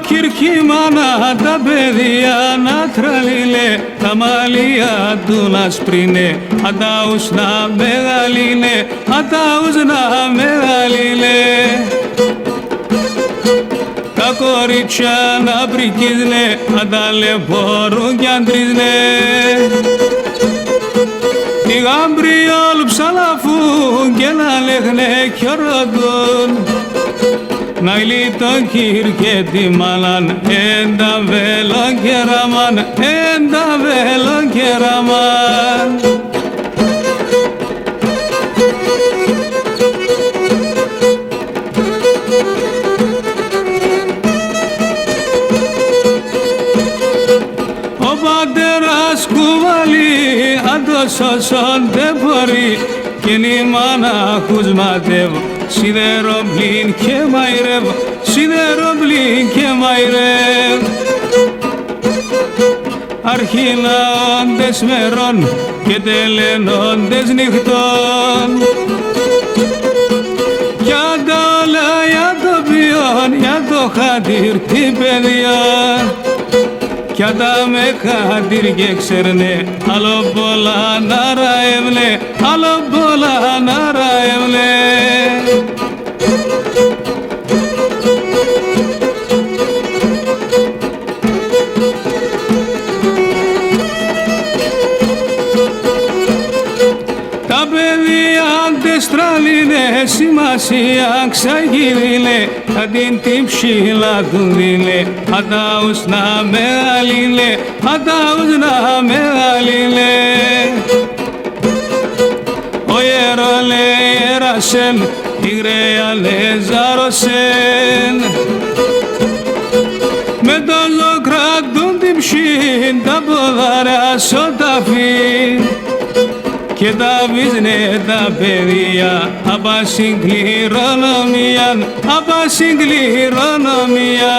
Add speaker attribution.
Speaker 1: κυρκίμανα τα παιδιά να τραλίλε, τα μαλλιά του να σπρίνε, αντάους να μεγαλίνε, αντάους να μεγαλίνε. Τα κορίτσια να πρικίζνε, ανταλεμπόρουν κι αντρίζνε. Οι γάμπροι όλου ψαλαφούν και να λέγνε κι οροδούν. Να ηλίτω κύρ και τη μάλαν, έντα βέλον και ραμάν, έντα βέλον και ραμάν. Ο πατέρας κουβαλεί, αν το σώσον δεν μπορεί, κι είναι η μάνα χουσματεύω, σιδεροπλήν και μαϊρεύω, σιδεροπλήν και μαϊρεύω. Αρχιναόντες μερών και τελενόντες νυχτών, για τα όλα, για το ποιόν, για το χατήρ την παιδιά. Κι αν τα με χατήρ και ξέρνε, άλλο πολλά να ραέμνε, άλλο πολλά να ραέμνε. Τα παιδιά αντεστραλίνε, σημασία ξαγίνηλε, θα την ψηλά του δίνε, αντάους να μεγαλίνε, αντάους να μεγαλίνε. Ο ιερόλε ιερασέν, η γραία λε ζάρωσεν, με το ζω κρατούν την ψήν, τα ποδάρια σωταφή. Και τα βίζνε τα παιδιά, απ' συγκληρονομία, απ' συγκληρονομία.